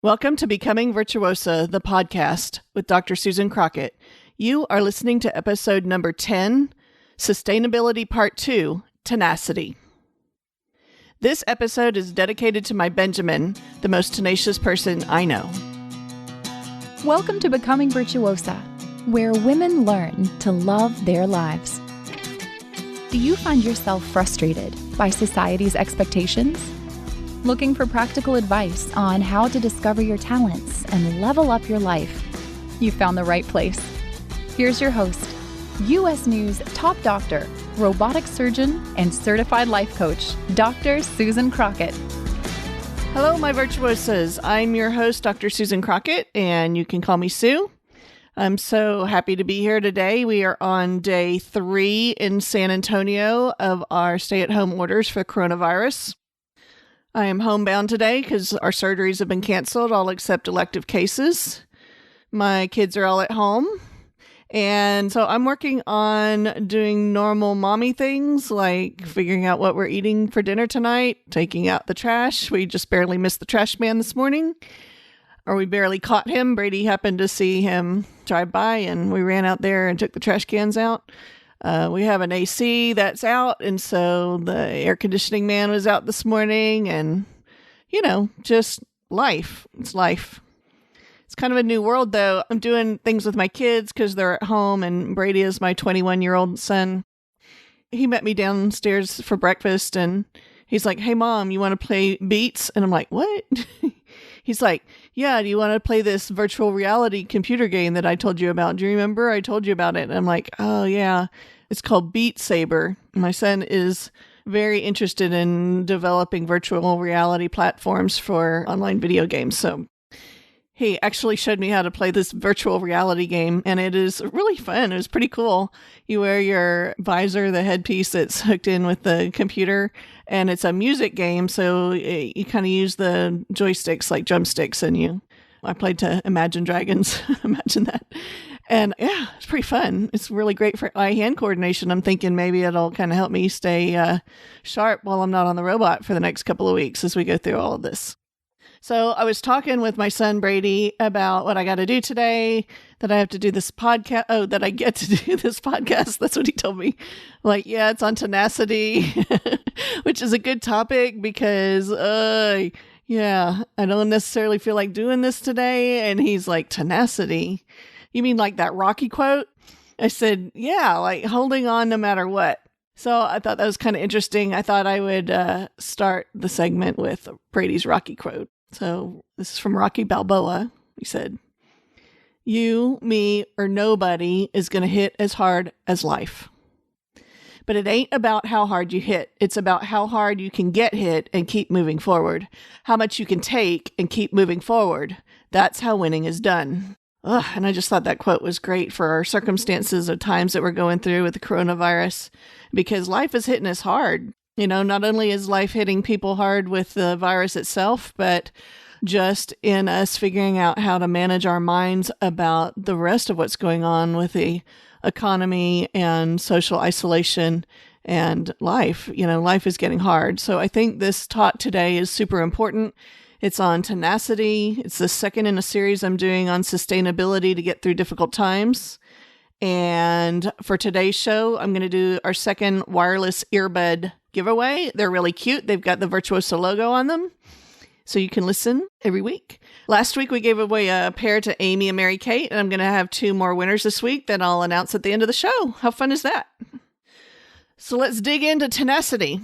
Welcome to Becoming Virtuosa, the podcast with Dr. Susan Crockett. You are listening to episode number 10, Sustainability Part 2, Tenacity. This episode is dedicated to my Benjamin, the most tenacious person I know. Welcome to Becoming Virtuosa, where women learn to love their lives. Do you find yourself frustrated by society's expectations? Looking for practical advice on how to discover your talents and level up your life? You found the right place. Here's your host, U.S. News top doctor, robotic surgeon, and certified life coach, Dr. Susan Crockett. Hello, my virtuosas. I'm your host, Dr. Susan Crockett, and you can call me Sue. I'm so happy to be here today. We are on day 3 in San Antonio of our stay-at-home orders for coronavirus. I am homebound today because our surgeries have been canceled, all except elective cases. My kids are all at home. And so I'm working on doing normal mommy things like figuring out what we're eating for dinner tonight, taking out the trash. We just barely missed the trash man this morning, or we barely caught him. Brady happened to see him drive by and we ran out there and took the trash cans out. We have an AC that's out, and so the air conditioning man was out this morning, and, just life. It's life. It's kind of a new world, though. I'm doing things with my kids because they're at home, and Brady is my 21-year-old son. He met me downstairs for breakfast, and he's like, "Hey, Mom, you want to play Beats?" And I'm like, "What?" He's like, "Yeah, do you want to play this virtual reality computer game that I told you about? Do you remember? I told you about it." And I'm like, "Oh, yeah. It's called Beat Saber." My son is very interested in developing virtual reality platforms for online video games. So he actually showed me how to play this virtual reality game, and it is really fun. It was pretty cool. You wear your visor, the headpiece that's hooked in with the computer, and it's a music game, so you kind of use the joysticks like drumsticks, and I played to Imagine Dragons. Imagine that. And yeah, it's pretty fun. It's really great for eye-hand coordination. I'm thinking maybe it'll kind of help me stay sharp while I'm not on the robot for the next couple of weeks as we go through all of this. So I was talking with my son, Brady, about what I got to do today, that I have to do this podcast. Oh, that I get to do this podcast. That's what he told me. Like, yeah, it's on tenacity, which is a good topic because, yeah, I don't necessarily feel like doing this today. And he's like, tenacity? You mean like that Rocky quote? I said, yeah, like holding on no matter what. So I thought that was kind of interesting. I thought I would start the segment with Brady's Rocky quote. So this is from Rocky Balboa. He said, "You, me, or nobody is going to hit as hard as life. But it ain't about how hard you hit. It's about how hard you can get hit and keep moving forward. How much you can take and keep moving forward. That's how winning is done." And I just thought that quote was great for our circumstances of times that we're going through with the coronavirus, because life is hitting us hard. Not only is life hitting people hard with the virus itself, but just in us figuring out how to manage our minds about the rest of what's going on with the economy and social isolation and life. Life is getting hard. So I think this talk today is super important. It's on tenacity. It's the second in a series I'm doing on sustainability to get through difficult times. And for today's show, I'm going to do our second wireless earbud giveaway. They're really cute. They've got the Virtuosa logo on them, so you can listen every week. Last week, we gave away a pair to Amy and Mary Kate, and I'm going to have 2 more winners this week that I'll announce at the end of the show. How fun is that? So let's dig into tenacity.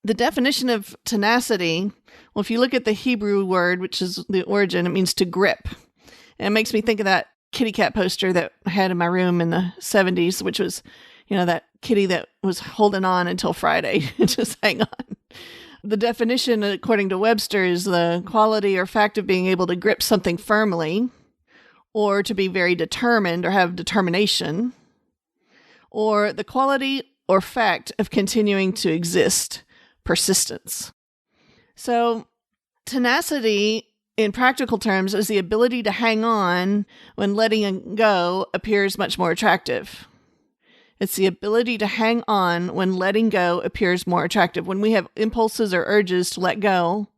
The definition of tenacity, well, if you look at the Hebrew word, which is the origin, it means to grip. And it makes me think of that kitty cat poster that I had in my room in the 70s, which was, that kitty that was holding on until Friday. Just hang on. The definition, according to Webster, is the quality or fact of being able to grip something firmly, or to be very determined or have determination, or the quality or fact of continuing to exist, persistence. So tenacity, in practical terms, is the ability to hang on when letting go appears much more attractive. It's the ability to hang on when letting go appears more attractive. When we have impulses or urges to let go,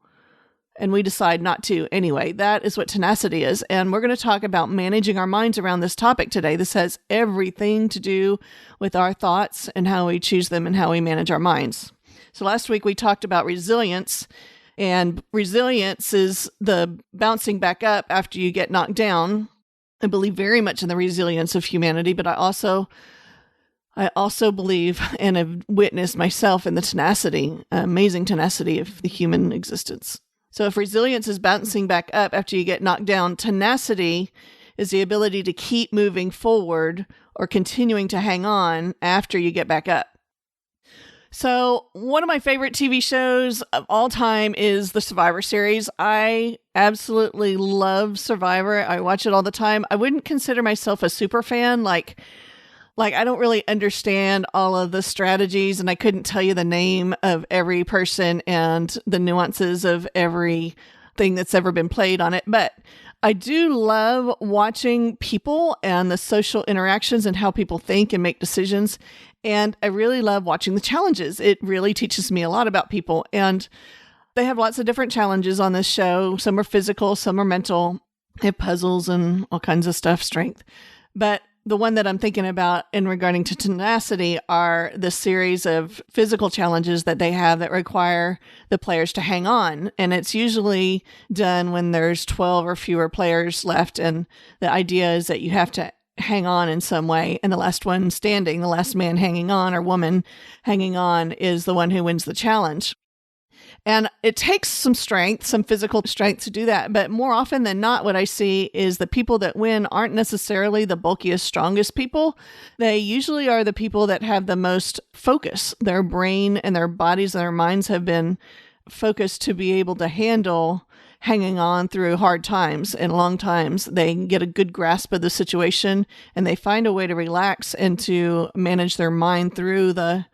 and we decide not to anyway. That is what tenacity is. And we're going to talk about managing our minds around this topic today. This has everything to do with our thoughts and how we choose them and how we manage our minds. So last week we talked about resilience, and resilience is the bouncing back up after you get knocked down. I believe very much in the resilience of humanity, but I also believe and have witnessed myself in the tenacity, amazing tenacity of the human existence. So if resilience is bouncing back up after you get knocked down, tenacity is the ability to keep moving forward or continuing to hang on after you get back up. So one of my favorite TV shows of all time is the Survivor series. I absolutely love Survivor. I watch it all the time. I wouldn't consider myself a super fan. Like I don't really understand all of the strategies, and I couldn't tell you the name of every person and the nuances of every thing that's ever been played on it. But I do love watching people and the social interactions and how people think and make decisions. And I really love watching the challenges. It really teaches me a lot about people. And they have lots of different challenges on this show. Some are physical, some are mental. They have puzzles and all kinds of stuff, strength. But the one that I'm thinking about in regarding to tenacity are the series of physical challenges that they have that require the players to hang on. And it's usually done when there's 12 or fewer players left. And the idea is that you have to hang on in some way. And the last one standing, the last man hanging on or woman hanging on is the one who wins the challenge. And it takes some strength, some physical strength to do that. But more often than not, what I see is the people that win aren't necessarily the bulkiest, strongest people. They usually are the people that have the most focus. Their brain and their bodies and their minds have been focused to be able to handle hanging on through hard times and long times. They get a good grasp of the situation and they find a way to relax and to manage their mind through the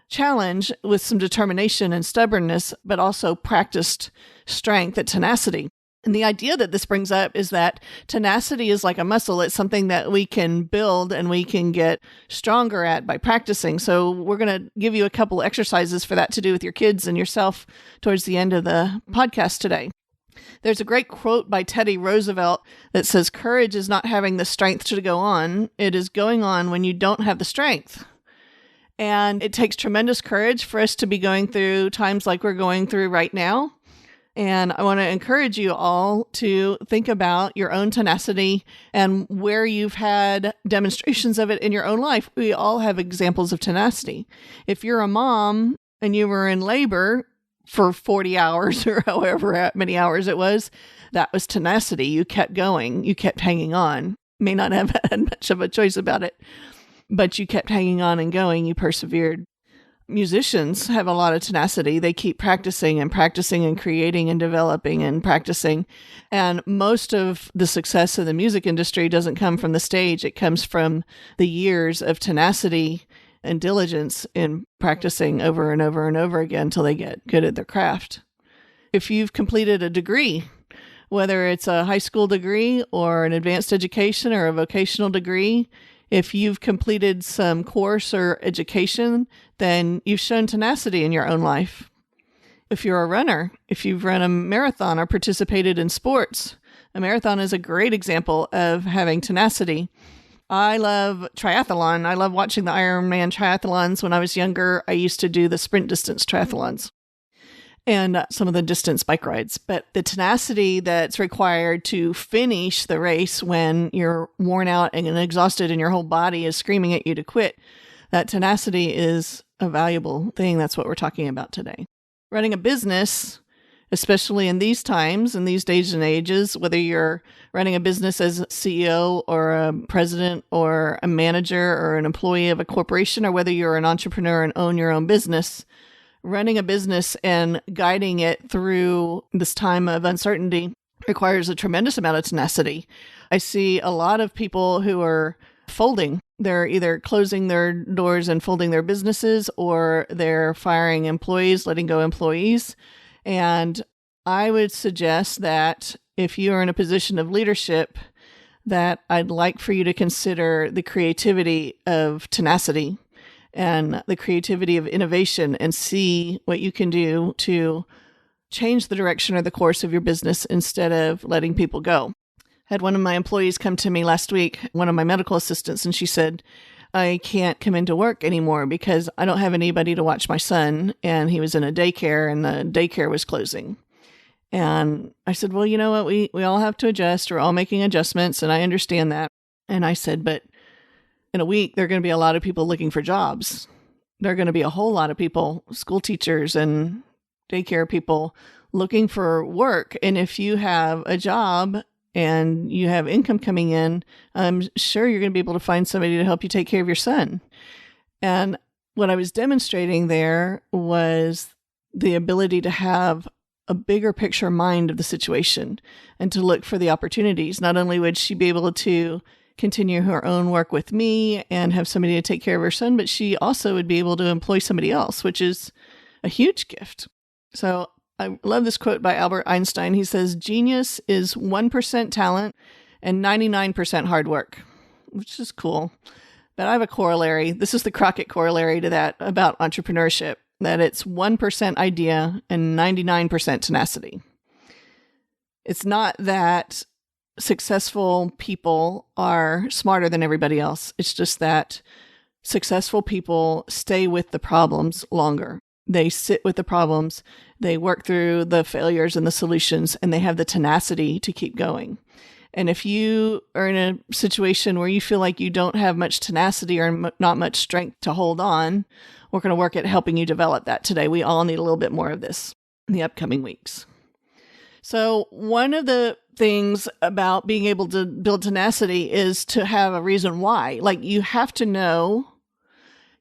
challenge with some determination and stubbornness, but also practiced strength and tenacity. And the idea that this brings up is that tenacity is like a muscle. It's something that we can build and we can get stronger at by practicing. So we're going to give you a couple exercises for that to do with your kids and yourself towards the end of the podcast today. There's a great quote by Teddy Roosevelt that says, "Courage is not having the strength to go on. It is going on when you don't have the strength." And it takes tremendous courage for us to be going through times like we're going through right now. And I want to encourage you all to think about your own tenacity and where you've had demonstrations of it in your own life. We all have examples of tenacity. If you're a mom and you were in labor for 40 hours or however many hours it was, that was tenacity. You kept going. You kept hanging on. May not have had much of a choice about it, but you kept hanging on and going. You persevered. Musicians have a lot of tenacity. They keep practicing and creating and developing and practicing. And most of the success of the music industry doesn't come from the stage. It comes from the years of tenacity and diligence in practicing over and over and over again until they get good at their craft. If you've completed a degree, whether it's a high school degree or an advanced education or a vocational degree, if you've completed some course or education, then you've shown tenacity in your own life. If you're a runner, if you've run a marathon or participated in sports, a marathon is a great example of having tenacity. I love triathlon. I love watching the Ironman triathlons. When I was younger, I used to do the sprint distance triathlons and some of the distance bike rides. But the tenacity that's required to finish the race when you're worn out and exhausted and your whole body is screaming at you to quit, that tenacity is a valuable thing. That's what we're talking about today. Running a business, especially in these times, in these days and ages, whether you're running a business as a CEO or a president or a manager or an employee of a corporation, or whether you're an entrepreneur and own your own business, running a business and guiding it through this time of uncertainty requires a tremendous amount of tenacity. I see a lot of people who are folding. They're either closing their doors and folding their businesses, or they're firing employees, letting go employees. And I would suggest that if you are in a position of leadership, that I'd like for you to consider the creativity of tenacity and the creativity of innovation and see what you can do to change the direction or the course of your business instead of letting people go. I had one of my employees come to me last week, one of my medical assistants, and she said, I can't come into work anymore because I don't have anybody to watch my son, and he was in a daycare and the daycare was closing. And I said, well, you know what? We all have to adjust. We're all making adjustments, and I understand that. And I said, but in a week, there are going to be a lot of people looking for jobs. There are going to be a whole lot of people, school teachers and daycare people, looking for work. And if you have a job and you have income coming in, I'm sure you're going to be able to find somebody to help you take care of your son. And what I was demonstrating there was the ability to have a bigger picture mind of the situation and to look for the opportunities. Not only would she be able to continue her own work with me and have somebody to take care of her son, but she also would be able to employ somebody else, which is a huge gift. So I love this quote by Albert Einstein. He says, genius is 1% talent and 99% hard work, which is cool. But I have a corollary. This is the Crockett corollary to that about entrepreneurship, that it's 1% idea and 99% tenacity. It's not that successful people are smarter than everybody else. It's just that successful people stay with the problems longer. They sit with the problems, they work through the failures and the solutions, and they have the tenacity to keep going. And if you are in a situation where you feel like you don't have much tenacity or not much strength to hold on, we're going to work at helping you develop that today. We all need a little bit more of this in the upcoming weeks. So one of the things about being able to build tenacity is to have a reason why. Like you have to know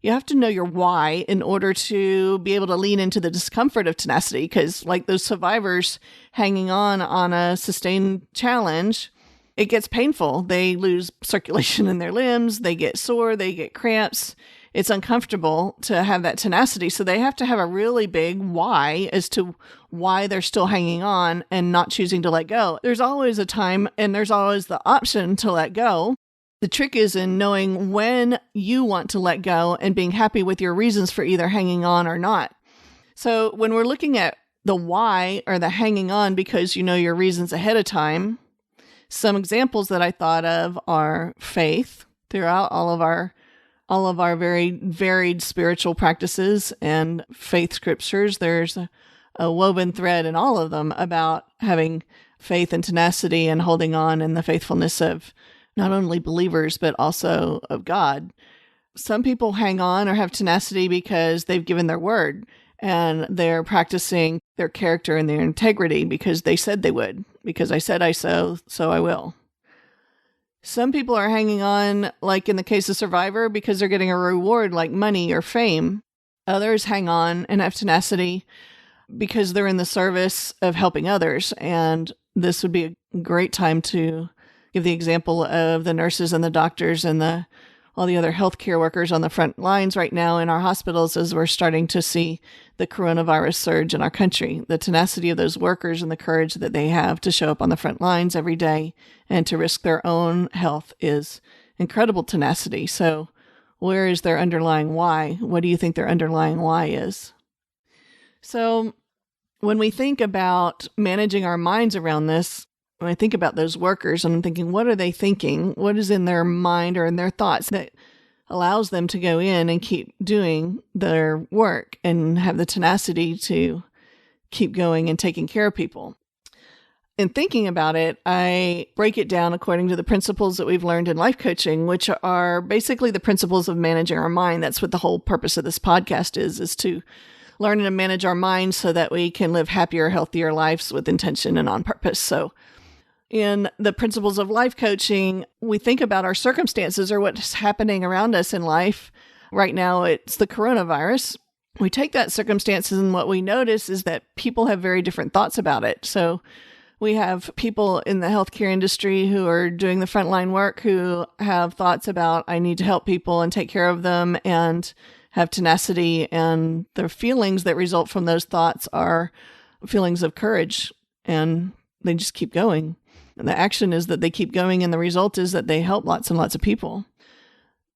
your why in order to be able to lean into the discomfort of tenacity. Because like those survivors hanging on a sustained challenge, it gets painful. They lose circulation in their limbs. They get sore. They get cramps. It's uncomfortable to have that tenacity. So they have to have a really big why as to why they're still hanging on and not choosing to let go. There's always a time and there's always the option to let go. The trick is in knowing when you want to let go and being happy with your reasons for either hanging on or not. So when we're looking at the why or the hanging on because you know your reasons ahead of time, some examples that I thought of are faith throughout all of our very varied spiritual practices and faith scriptures. There's a woven thread in all of them about having faith and tenacity and holding on and the faithfulness of not only believers, but also of God. Some people hang on or have tenacity because they've given their word and they're practicing their character and their integrity because they said they would, because I said I so I will. Some people are hanging on, like in the case of Survivor, because they're getting a reward like money or fame. Others hang on and have tenacity because they're in the service of helping others. And this would be a great time to give the example of the nurses and the doctors and all the other healthcare workers on the front lines right now in our hospitals as we're starting to see the coronavirus surge in our country. The tenacity of those workers and the courage that they have to show up on the front lines every day and to risk their own health is incredible tenacity. So where is their underlying why? What do you think their underlying why is? So when we think about managing our minds around this, when I think about those workers, I'm thinking, what are they thinking? What is in their mind or in their thoughts that allows them to go in and keep doing their work and have the tenacity to keep going and taking care of people? In thinking about it, I break it down according to the principles that we've learned in life coaching, which are basically the principles of managing our mind. That's what the whole purpose of this podcast is to learn and manage our mind so that we can live happier, healthier lives with intention and on purpose. So in the principles of life coaching, we think about our circumstances or what's happening around us in life. Right now, it's the coronavirus. We take that circumstances and what we notice is that people have very different thoughts about it. So we have people in the healthcare industry who are doing the frontline work who have thoughts about, I need to help people and take care of them and have tenacity. And the feelings that result from those thoughts are feelings of courage, and they just keep going. And the action is that they keep going, and the result is that they help lots and lots of people.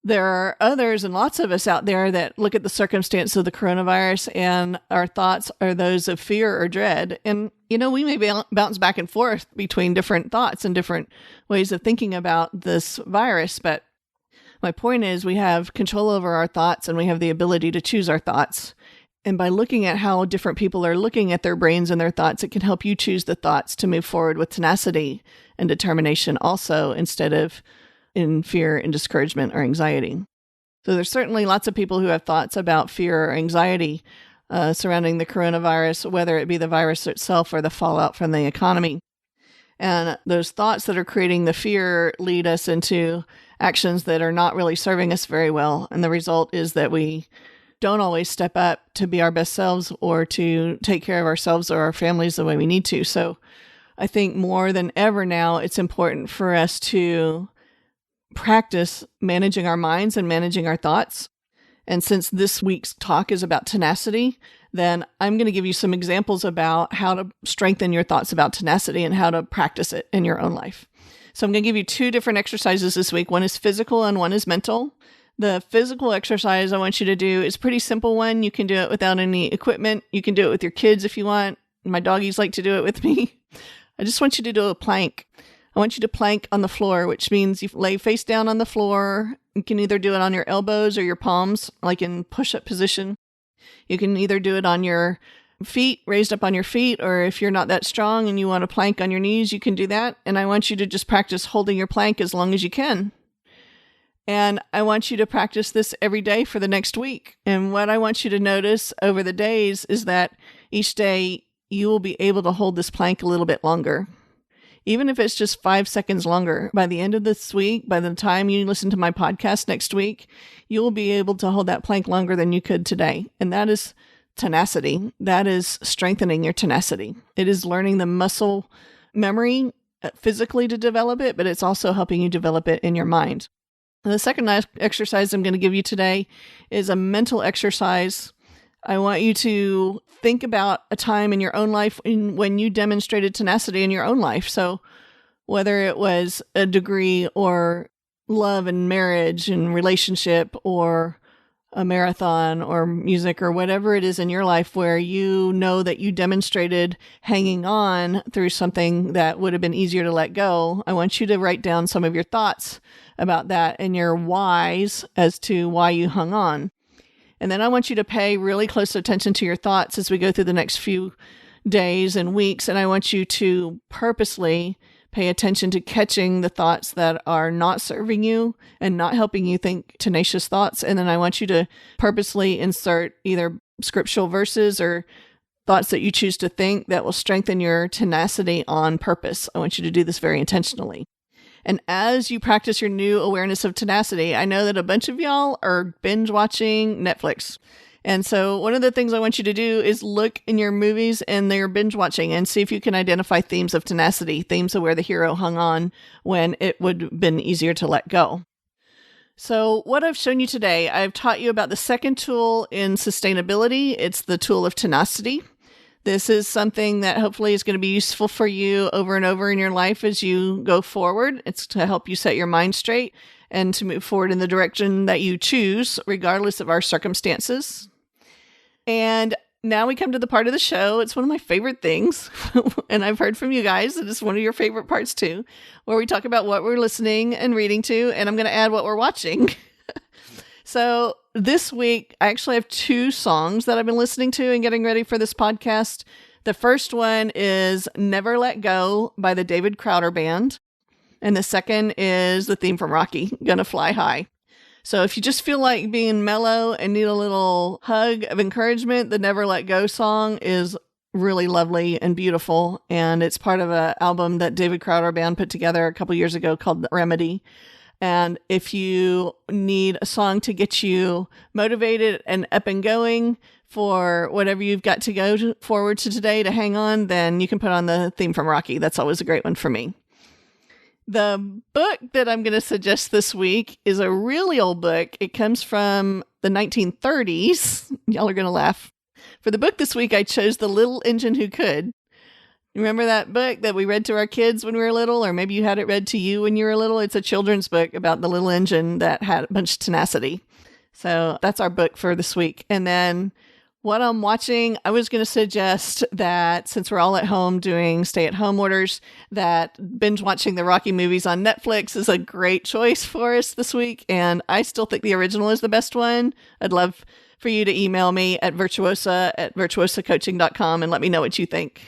There are others and lots of us out there that look at the circumstance of the coronavirus and our thoughts are those of fear or dread. And, we may bounce back and forth between different thoughts and different ways of thinking about this virus. But my point is we have control over our thoughts and we have the ability to choose our thoughts. And by looking at how different people are looking at their brains and their thoughts, it can help you choose the thoughts to move forward with tenacity and determination also, instead of in fear and discouragement or anxiety. So there's certainly lots of people who have thoughts about fear or anxiety surrounding the coronavirus, whether it be the virus itself or the fallout from the economy. And those thoughts that are creating the fear lead us into actions that are not really serving us very well. And the result is that we don't always step up to be our best selves or to take care of ourselves or our families the way we need to. So I think more than ever now, it's important for us to practice managing our minds and managing our thoughts. And since this week's talk is about tenacity, then I'm going to give you some examples about how to strengthen your thoughts about tenacity and how to practice it in your own life. So I'm going to give you 2 different exercises this week. One is physical and one is mental. The physical exercise I want you to do is a pretty simple one. You can do it without any equipment. You can do it with your kids if you want. My doggies like to do it with me. I just want you to do a plank. I want you to plank on the floor, which means you lay face down on the floor. You can either do it on your elbows or your palms, like in push-up position. You can either do it on your feet, raised up on your feet, or if you're not that strong and you want to plank on your knees, you can do that. And I want you to just practice holding your plank as long as you can. And I want you to practice this every day for the next week. And what I want you to notice over the days is that each day you will be able to hold this plank a little bit longer. Even if it's just 5 seconds longer, by the end of this week, by the time you listen to my podcast next week, you will be able to hold that plank longer than you could today. And that is tenacity. That is strengthening your tenacity. It is learning the muscle memory physically to develop it, but it's also helping you develop it in your mind. And the second exercise I'm going to give you today is a mental exercise. I want you to think about a time in your own life when you demonstrated tenacity in your own life. So whether it was a degree or love and marriage and relationship or a marathon or music or whatever it is in your life where you know that you demonstrated hanging on through something that would have been easier to let go, I want you to write down some of your thoughts about that and your whys as to why you hung on. And then I want you to pay really close attention to your thoughts as we go through the next few days and weeks. And I want you to purposely pay attention to catching the thoughts that are not serving you and not helping you think tenacious thoughts. And then I want you to purposely insert either scriptural verses or thoughts that you choose to think that will strengthen your tenacity on purpose. I want you to do this very intentionally. And as you practice your new awareness of tenacity, I know that a bunch of y'all are binge watching Netflix. And so one of the things I want you to do is look in your movies and their binge watching and see if you can identify themes of tenacity, themes of where the hero hung on when it would have been easier to let go. So what I've shown you today, I've taught you about the second tool in sustainability. It's the tool of tenacity. This is something that hopefully is going to be useful for you over and over in your life as you go forward. It's to help you set your mind straight and to move forward in the direction that you choose, regardless of our circumstances. And now we come to the part of the show. It's one of my favorite things. And I've heard from you guys that it's one of your favorite parts too, where we talk about what we're listening and reading to, and I'm going to add what we're watching. So this week, I actually have 2 songs that I've been listening to and getting ready for this podcast. The first one is Never Let Go by the David Crowder Band. And the second is the theme from Rocky, Gonna Fly High. So if you just feel like being mellow and need a little hug of encouragement, the Never Let Go song is really lovely and beautiful. And it's part of an album that David Crowder Band put together a couple years ago called Remedy. And if you need a song to get you motivated and up and going for whatever you've got to go forward to today to hang on, then you can put on the theme from Rocky. That's always a great one for me. The book that I'm going to suggest this week is a really old book. It comes from the 1930s. Y'all are going to laugh. For the book this week, I chose The Little Engine Who Could. You Remember that book that we read to our kids when we were little, or maybe you had it read to you when you were little? It's a children's book about the little engine that had a bunch of tenacity. So that's our book for this week. And then what I'm watching, I was going to suggest that since we're all at home doing stay-at-home orders, that binge watching the Rocky movies on Netflix is a great choice for us this week. And I still think the original is the best one. I'd love for you to email me at virtuosa@virtuosacoaching.com and let me know what you think.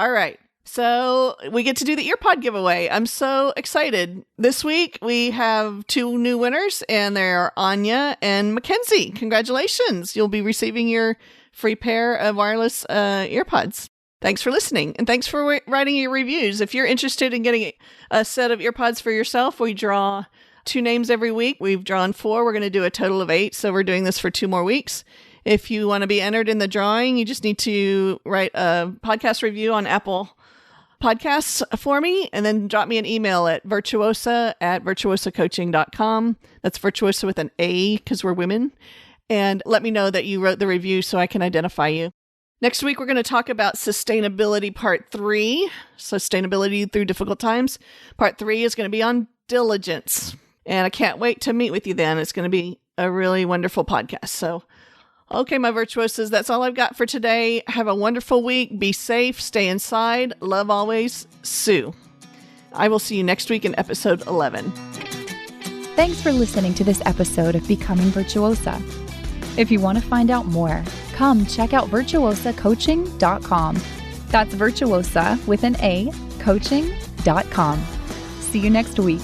All right. So we get to do the earpod giveaway. I'm so excited. This week we have 2 new winners, and they're Anya and Mackenzie. Congratulations. You'll be receiving your free pair of wireless earpods. Thanks for listening, and thanks for writing your reviews. If you're interested in getting a set of earpods for yourself, we draw 2 names every week. We've drawn 4. We're going to do a total of 8, so we're doing this for 2 more weeks. If you want to be entered in the drawing, you just need to write a podcast review on Apple Podcasts for me, and then drop me an email at virtuosa@virtuosacoaching.com. That's virtuosa with an A because we're women. And let me know that you wrote the review so I can identify you. Next week, we're going to talk about sustainability part 3, sustainability through difficult times. Part 3 is going to be on diligence. And I can't wait to meet with you then. It's going to be a really wonderful podcast. So, okay, my virtuosas, that's all I've got for today. Have a wonderful week. Be safe. Stay inside. Love always, Sue. I will see you next week in episode 11. Thanks for listening to this episode of Becoming Virtuosa. If you want to find out more, come check out virtuosacoaching.com. That's virtuosa with an A, coaching.com. See you next week.